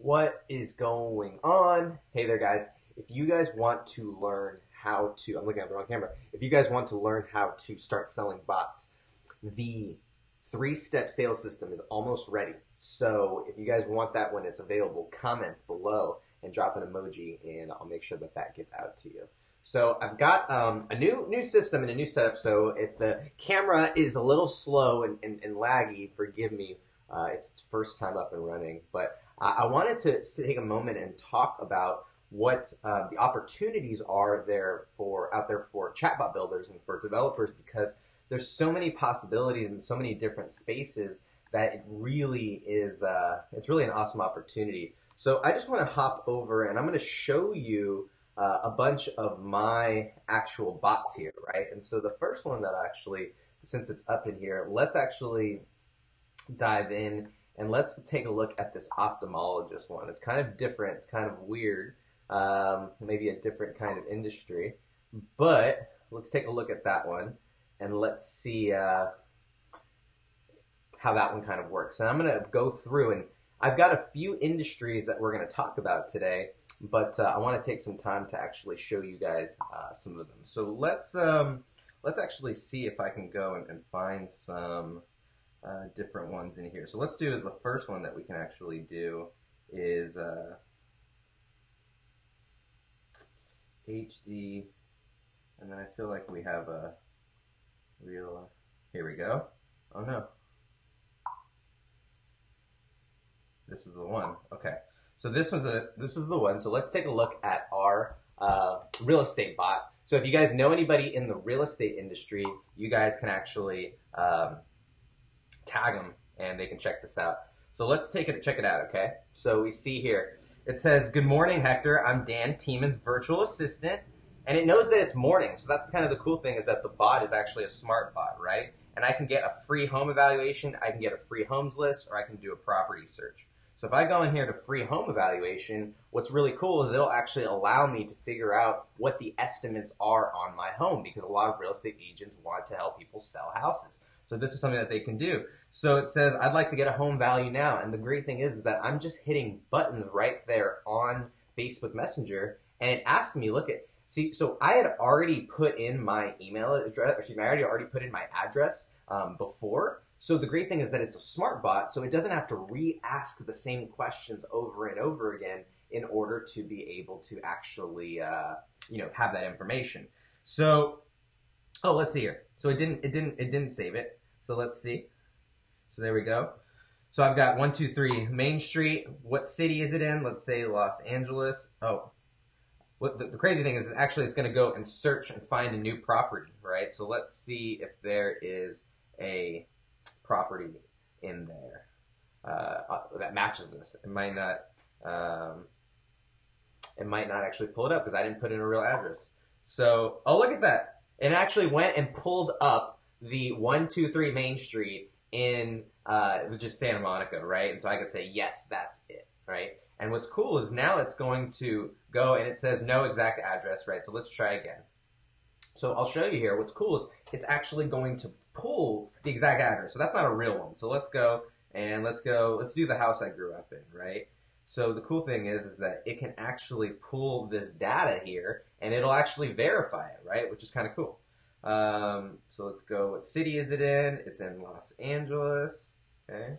What is going on? Hey there, guys. If you guys want to learn how to, I'm looking at the wrong camera. If you guys want to learn how to start selling bots, the three-step sales system is almost ready. So if you guys want that when it's available, comment below and drop an emoji, and I'll make sure that that gets out to you. So I've got a new system and a new setup. So if the camera is a little slow and laggy, forgive me. It's its first time up and running, but I wanted to take a moment and talk about what the opportunities are out there for chatbot builders and for developers, because there's so many possibilities and so many different spaces that it really is it's really an awesome opportunity. So I just want to hop over and I'm going to show you a bunch of my actual bots here, right? And so the first one that actually, since it's up in here, let's actually dive in and let's take a look at this ophthalmologist one. It's kind of different. It's kind of weird. Maybe a different kind of industry. But let's take a look at that one and let's see how that one kind of works. And I'm going to go through, and I've got a few industries that we're going to talk about today, but I want to take some time to actually show you guys some of them. So let's actually see if I can go and find some different ones in here. So let's do the first one that we can actually do is HD, and then I feel like we have a real, here we go. Oh no. This is the one. Okay. So this is the one. So let's take a look at our real estate bot. So if you guys know anybody in the real estate industry, you guys can actually tag them and they can check this out. So let's check it out, okay? So we see here, it says, "Good morning, Hector. I'm Dan Tieman's virtual assistant." And it knows that it's morning. So that's kind of the cool thing, is that the bot is actually a smart bot, right? And I can get a free home evaluation, I can get a free homes list, or I can do a property search. So if I go in here to free home evaluation, what's really cool is it'll actually allow me to figure out what the estimates are on my home, because a lot of real estate agents want to help people sell houses. So this is something that they can do. So it says, "I'd like to get a home value now." And the great thing is that I'm just hitting buttons right there on Facebook Messenger, and it asks me, see, so I had already put in my email address, I already put in my address before. So the great thing is that it's a smart bot, so it doesn't have to re-ask the same questions over and over again in order to be able to actually, have that information. So, oh, let's see here. So it didn't save it. So let's see. So there we go. So I've got 123 Main Street. What city is it in? Let's say Los Angeles. Oh, what the crazy thing is actually it's going to go and search and find a new property, right? So let's see if there is a property in there that matches this. It might not actually pull it up because I didn't put in a real address. So, oh, look at that. It actually went and pulled up the 123 Main Street in just Santa Monica, right? And so I could say, yes, that's it, right? And what's cool is now it's going to go and it says no exact address, right? So let's try again. So I'll show you here. What's cool is it's actually going to pull the exact address. So that's not a real one. So let's go and let's do the house I grew up in, right? So the cool thing is that it can actually pull this data here and it'll actually verify it, right? Which is kind of cool. So let's go, what city is it in? It's in Los Angeles, okay?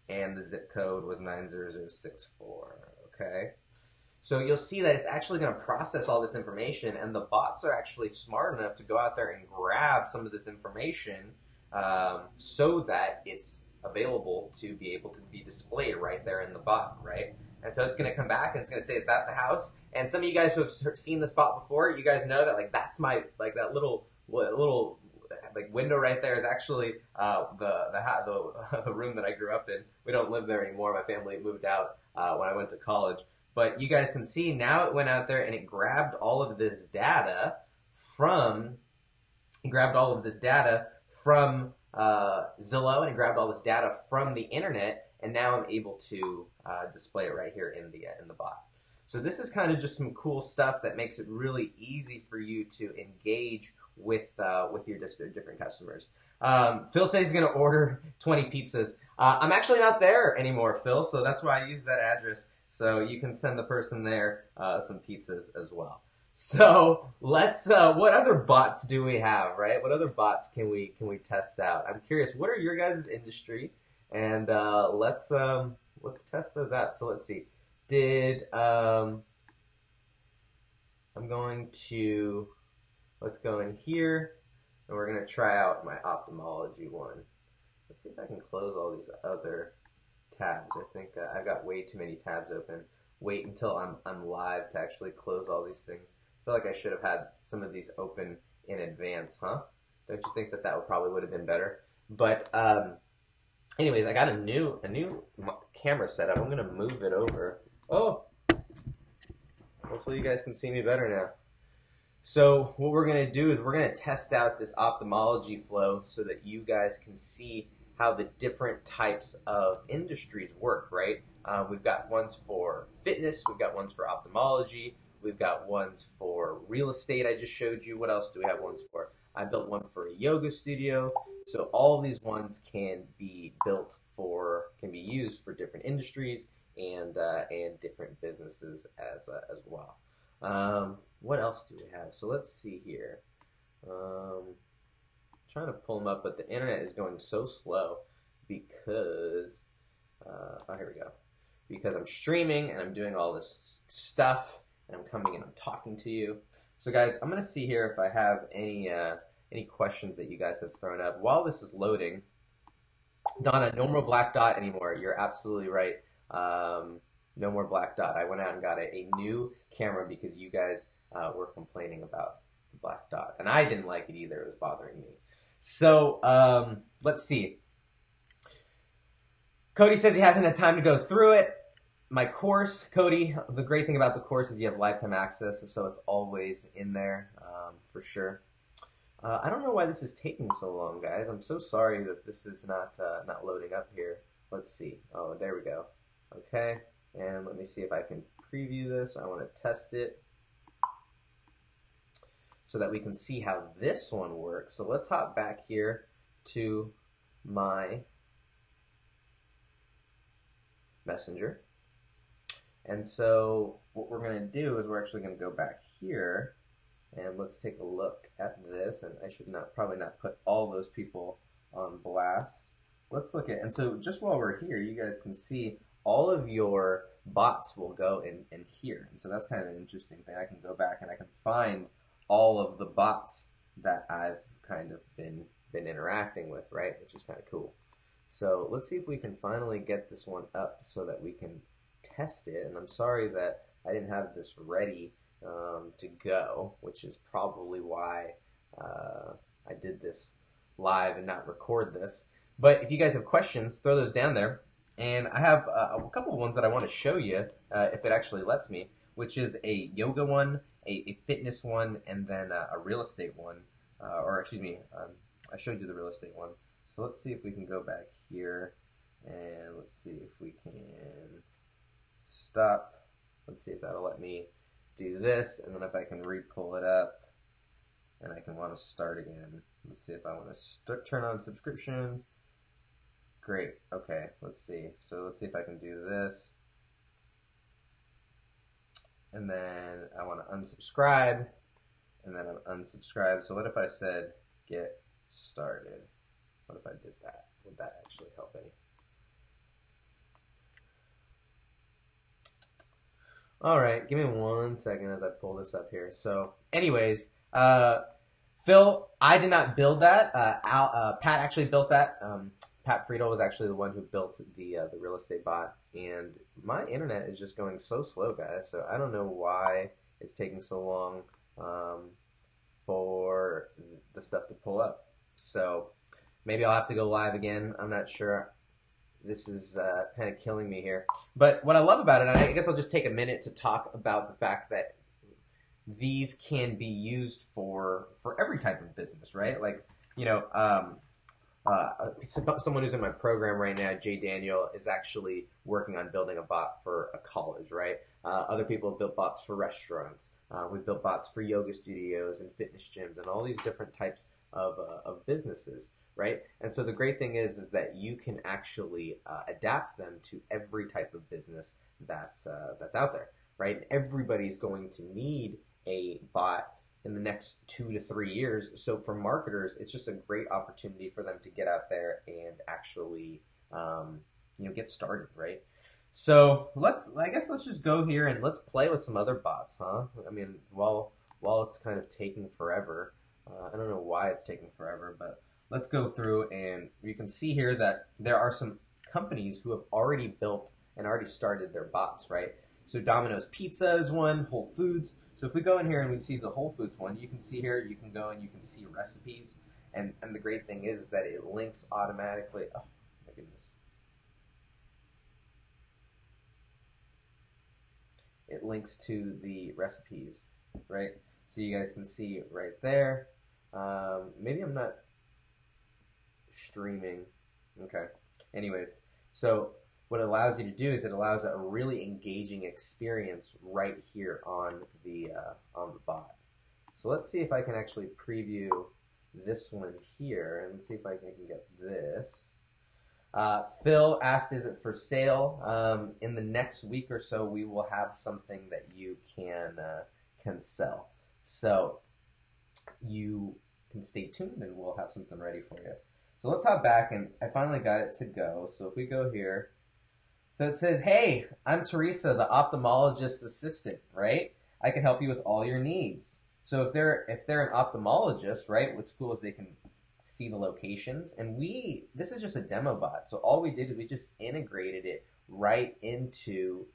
And the zip code was 90064, okay? So you'll see that it's actually going to process all this information, and the bots are actually smart enough to go out there and grab some of this information so that it's available to be able to be displayed right there in the bot, right? And so it's going to come back and it's going to say, "Is that the house?" And some of you guys who have seen this bot before, you guys know that that's my that little window right there is actually the room that I grew up in. We don't live there anymore. My family moved out when I went to college. But you guys can see now it went out there and it grabbed all of this data from Zillow, and it grabbed all this data from the internet, and now I'm able to display it right here in the bot. So this is kind of just some cool stuff that makes it really easy for you to engage with your different customers. Phil says he's going to order 20 pizzas. I'm actually not there anymore, Phil, so that's why I use that address. So you can send the person there some pizzas as well. So let's. What other bots do we have, right? What other bots can we test out? I'm curious. What are your guys' industry? And let's test those out. So let's see. Let's go in here, and we're gonna try out my ophthalmology one. Let's see if I can close all these other tabs. I think I've got way too many tabs open. Wait until I'm live to actually close all these things. I feel like I should have had some of these open in advance, huh? Don't you think that would have been better? But anyways, I got a new camera setup. I'm gonna move it over. Oh, hopefully you guys can see me better now. So what we're gonna do is we're gonna test out this ophthalmology flow so that you guys can see how the different types of industries work, right? We've got ones for fitness, we've got ones for ophthalmology, we've got ones for real estate I just showed you. What else do we have ones for? I built one for a yoga studio. So all of these ones can be used for different industries and different businesses as well. What else do we have? So let's see here. Trying to pull them up, but the internet is going so slow because here we go. Because I'm streaming and I'm doing all this stuff and I'm coming and I'm talking to you. So guys, I'm gonna see here if I have any questions that you guys have thrown up while this is loading. Donna, no more black dot anymore. You're absolutely right. No more black dot. I went out and got a new camera because you guys were complaining about the black dot, and I didn't like it either. It was bothering me. So let's see. Cody says he hasn't had time to go through it. My course, Cody, the great thing about the course is you have lifetime access, so it's always in there for sure. I don't know why this is taking so long, guys. I'm so sorry that this is not loading up here. Let's see. Oh, there we go. Okay, and let me see if I can preview this. I want to test it so that we can see how this one works. So let's hop back here to my Messenger. And so what we're going to do is we're actually going to go back here and let's take a look at this. And I should probably not put all those people on blast. Let's look at, and so just while we're here, you guys can see all of your bots will go in here. And so that's kind of an interesting thing. I can go back and I can find all of the bots that I've kind of been interacting with, right? Which is kind of cool. So let's see if we can finally get this one up so that we can test it. And I'm sorry that I didn't have this ready to go, which is probably why I did this live and not record this. But if you guys have questions, throw those down there. And I have a couple of ones that I want to show you, if it actually lets me, which is a yoga one, a fitness one, and then a real estate one. Or excuse me, I showed you the real estate one. So let's see if we can go back here, and let's see if we can stop. Let's see if that'll let me do this, and then if I can re-pull it up, and I can want to start again. Let's see if I want to turn on subscription. Great. Okay, let's see. So let's see if I can do this. And then I want to unsubscribe, and then I'm unsubscribed. So what if I said get started? What if I did that? Would that actually help any? All right, give me 1 second as I pull this up here. So anyways, Phil, I did not build that. Pat actually built that. Pat Friedel was actually the one who built the real estate bot, and my internet is just going so slow, guys. So I don't know why it's taking so long for the stuff to pull up. So maybe I'll have to go live again. I'm not sure. This is kind of killing me here. But what I love about it, and I guess I'll just take a minute to talk about the fact that these can be used for every type of business, right? Like, you know, someone who's in my program right now, Jay Daniel, is actually working on building a bot for a college, right? Other people have built bots for restaurants. We've built bots for yoga studios and fitness gyms and all these different types of businesses. right? And so the great thing is that you can actually adapt them to every type of business that's out there, right? Everybody's going to need a bot in the next 2 to 3 years. So for marketers, it's just a great opportunity for them to get out there and actually, get started, right? So I guess let's just go here and let's play with some other bots, huh? I mean, while it's kind of taking forever, I don't know why it's taking forever, but let's go through and you can see here that there are some companies who have already built and already started their bots, right? So Domino's Pizza is one, Whole Foods. So if we go in here and we see the Whole Foods one, you can see here, you can go and you can see recipes. And the great thing is that it links automatically. Oh, my goodness. It links to the recipes, right? So you guys can see right there. Maybe I'm not streaming. Okay. Anyways, so what it allows you to do is it allows a really engaging experience right here on the bot. So let's see if I can actually preview this one here, and let's see if I can get this. Phil asked, is it for sale? In the next week or so, we will have something that you can sell. So you can stay tuned, and we'll have something ready for you. So let's hop back, and I finally got it to go. So if we go here, so it says, hey, I'm Teresa, the ophthalmologist assistant, right? I can help you with all your needs. So if they're an ophthalmologist, right, what's cool is they can see the locations. And this is just a demo bot. So all we did is we just integrated it right into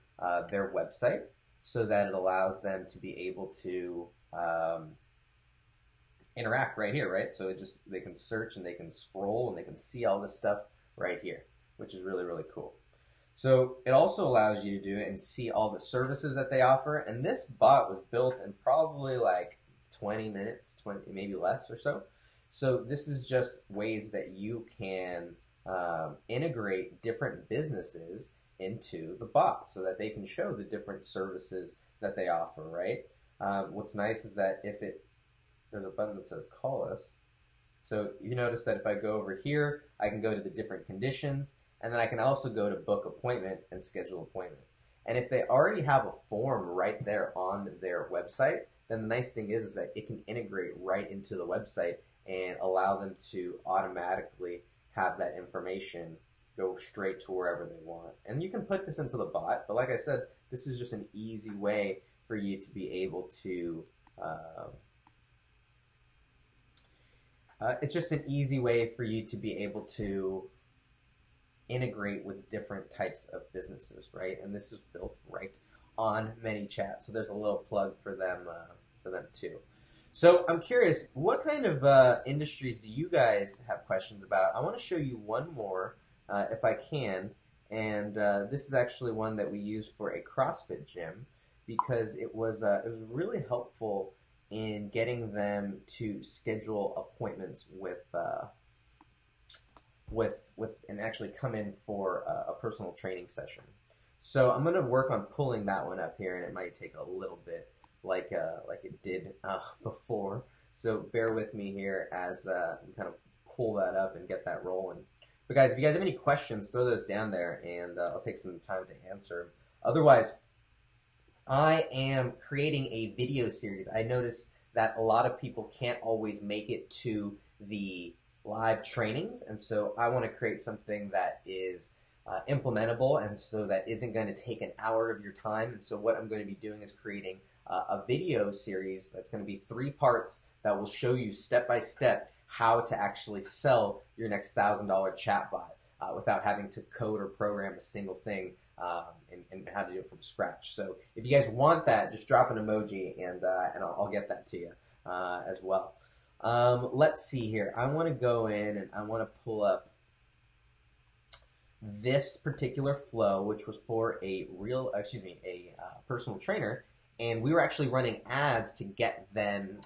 their website so that it allows them to be able to interact right here, right? So they can search and they can scroll and they can see all this stuff right here, which is really, really cool. So it also allows you to do it and see all the services that they offer. And this bot was built in probably like 20 minutes, maybe less or so. So this is just ways that you can integrate different businesses into the bot so that they can show the different services that they offer, right? What's nice is that there's a button that says call us. So you notice that if I go over here, I can go to the different conditions, and then I can also go to book appointment and schedule appointment. And if they already have a form right there on their website, then the nice thing is that it can integrate right into the website and allow them to automatically have that information go straight to wherever they want. And you can put this into the bot, but like I said, this is just an easy way for you to be able to it's just an easy way for you to be able to integrate with different types of businesses, right? And this is built right on ManyChat, so there's a little plug for them too. So I'm curious, what kind of industries do you guys have questions about? I want to show you one more, if I can, and this is actually one that we use for a CrossFit gym because it was really helpful in getting them to schedule appointments with and actually come in for a personal training session. So I'm going to work on pulling that one up here, and it might take a little bit like it did before. So bear with me here as we kind of pull that up and get that rolling. But guys, if you guys have any questions, throw those down there, and I'll take some time to answer them. Otherwise, I am creating a video series. I noticed that a lot of people can't always make it to the live trainings, and so I want to create something that is implementable and so that isn't going to take an hour of your time. And so what I'm going to be doing is creating a video series that's going to be 3 parts that will show you step by step how to actually sell your next $1,000 chatbot without having to code or program a single thing and how to do it from scratch. So if you guys want that, just drop an emoji and I'll get that to you as well. Let's see here. I want to go in and I want to pull up this particular flow, which was for a personal trainer, and we were actually running ads to get them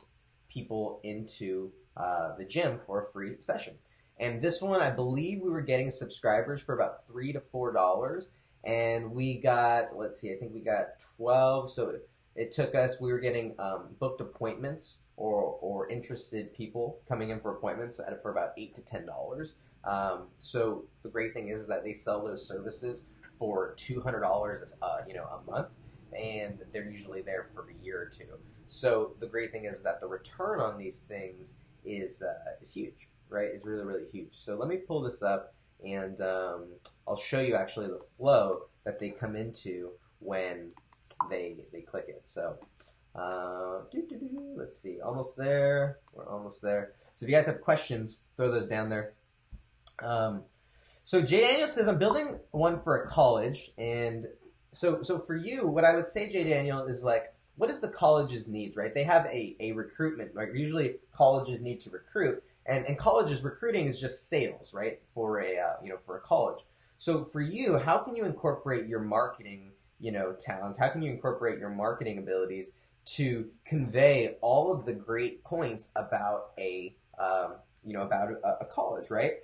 people into the gym for a free session. And this one, I believe we were getting subscribers for about $3 to $4, and we got, let's see, I think we got 12. So It took us, we were getting booked appointments or interested people coming in for appointments at for about $8 to $10. So the great thing is that they sell those services for $200 a month, and they're usually there for a year or two. So the great thing is that the return on these things is huge, right? It's really, really huge. So let me pull this up, and I'll show you actually the flow that they come into when they click it. So let's see, almost there. We're almost there. So if you guys have questions, throw those down there. So Jay Daniel says, I'm building one for a college, and so for you, what I would say, Jay Daniel, is like, what is the college's needs, right? They have a recruitment, right? Usually colleges need to recruit, and colleges recruiting is just sales, right? For a college. So for you, how can you incorporate your marketing, talents? How can you incorporate your marketing abilities to convey all of the great points about a college, right?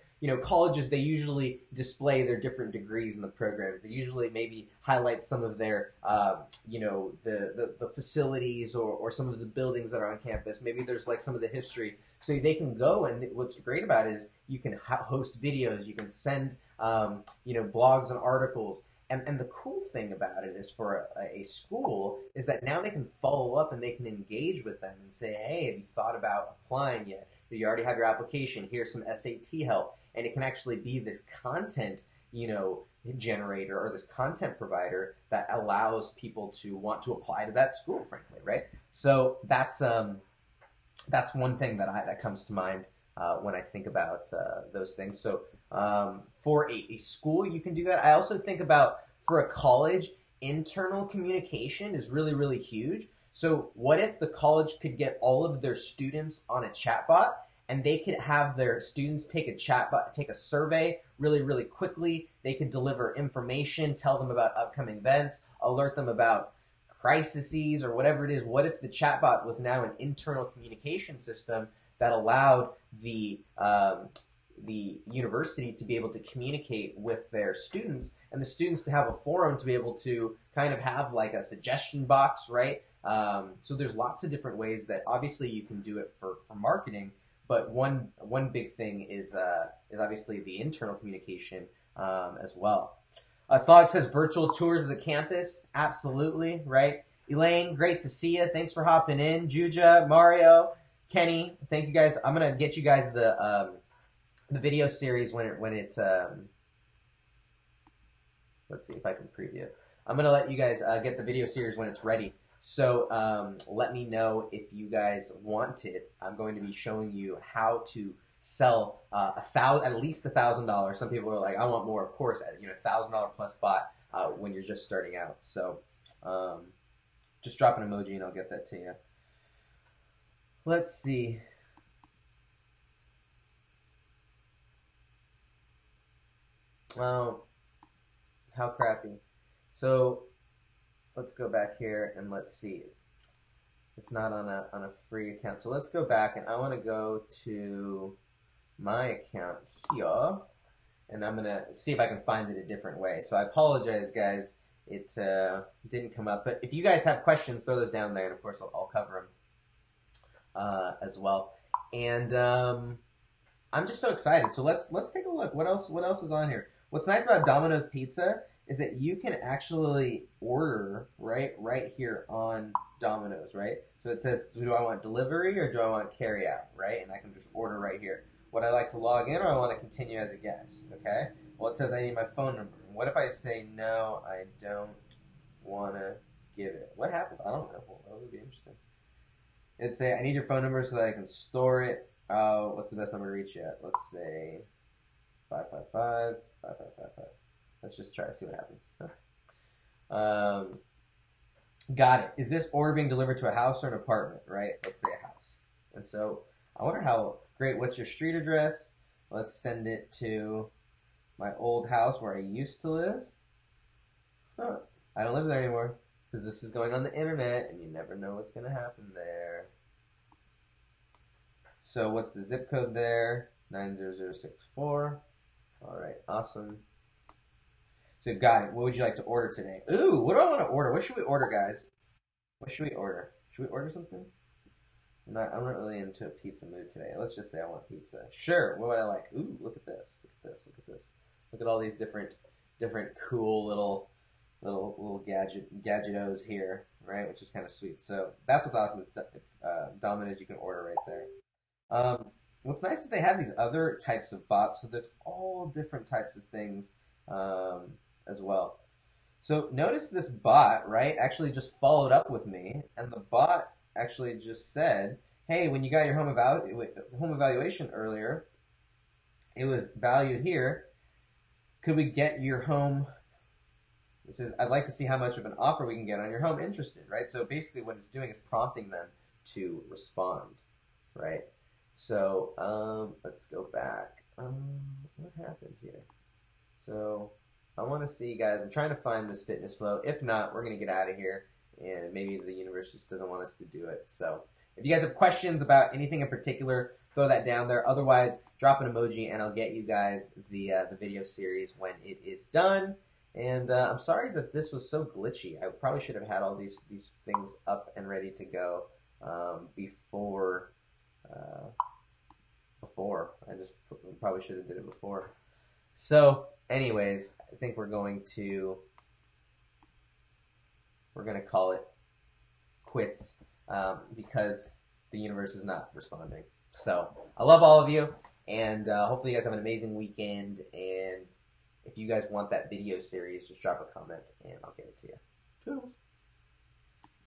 Colleges, they usually display their different degrees in the programs. They usually maybe highlight some of their, the facilities or some of the buildings that are on campus. Maybe there's like some of the history. So they can go, and what's great about it is you can host videos, you can send, blogs and articles. And the cool thing about it is for a school is that now they can follow up and they can engage with them and say, hey, have you thought about applying yet? Do you already have your application? Here's some SAT help. And it can actually be this content, generator or this content provider that allows people to want to apply to that school, frankly, right? So that's one thing that comes to mind when I think about those things. So for a school, you can do that. I also think about, for a college, internal communication is really, really huge. So what if the college could get all of their students on a chatbot, and they could have their students take a survey really, really quickly. They could deliver information, tell them about upcoming events, alert them about crises or whatever it is. What if the chatbot was now an internal communication system that allowed the university to be able to communicate with their students, and the students to have a forum to be able to kind of have like a suggestion box, right? So there's lots of different ways that obviously you can do it for marketing, but one big thing is obviously the internal communication as well. Slavik says virtual tours of the campus. Absolutely, right? Elaine, great to see you. Thanks for hopping in. Juja, Mario, Kenny, thank you guys. I'm gonna get you guys the video series when it let's see if I can preview it. I'm gonna let you guys get the video series when it's ready. So let me know if you guys want it. I'm going to be showing you how to sell at least $1,000. Some people are like, I want more. Of course, $1,000 plus bot when you're just starting out. So just drop an emoji and I'll get that to you. Let's see. Oh, how crappy. So let's go back here and let's see. It's not on a free account. So let's go back, and I want to go to my account here, and I'm gonna see if I can find it a different way. So I apologize, guys. It didn't come up, but if you guys have questions, throw those down there, and of course I'll cover them as well. And I'm just so excited. So let's take a look. What else is on here? What's nice about Domino's Pizza is that you can actually order right here on Domino's, right? So it says, do I want delivery or do I want carry out, right? And I can just order right here. Would I like to log in or I want to continue as a guest, okay? Well, it says I need my phone number. What if I say, no, I don't want to give it? What happens? I don't know. Well, that would be interesting. It'd say, I need your phone number so that I can store it. What's the best number to reach you at? Let's say 555-5555. Let's just try to see what happens. Got it. Is this order being delivered to a house or an apartment, right? Let's say a house. And so I wonder how great, what's your street address? Let's send it to my old house where I used to live. Huh. I don't live there anymore because this is going on the internet and you never know what's going to happen there. So what's the zip code there? 90064. All right, awesome. So, Guy, what would you like to order today? Ooh, what do I want to order? What should we order, guys? What should we order? Should we order something? I'm not really into a pizza mood today. Let's just say I want pizza. Sure. What would I like? Ooh, look at this. Look at this. Look at this. Look at all these different cool little gadgetos here, right? Which is kind of sweet. So that's what's awesome is Domino's. You can order right there. What's nice is they have these other types of bots, so there's all different types of things as well. So notice this bot, right, actually just followed up with me, and the bot actually just said, hey, when you got your home evaluation earlier, it was valued here. Could we get your home? It says, I'd like to see how much of an offer we can get on your home. Interested, right? So basically what it's doing is prompting them to respond, right? So let's go back. What happened here? So I want to see, guys, I'm trying to find this fitness flow. If not, we're going to get out of here, and maybe the universe just doesn't want us to do it. So if you guys have questions about anything in particular, throw that down there. Otherwise, drop an emoji, and I'll get you guys the video series when it is done. And I'm sorry that this was so glitchy. I probably should have had all these things up and ready to go before. I just probably should have did it before. So, anyways, I think we're going to call it quits because the universe is not responding. So, I love all of you, and hopefully you guys have an amazing weekend. And if you guys want that video series, just drop a comment, and I'll get it to you. Toodles.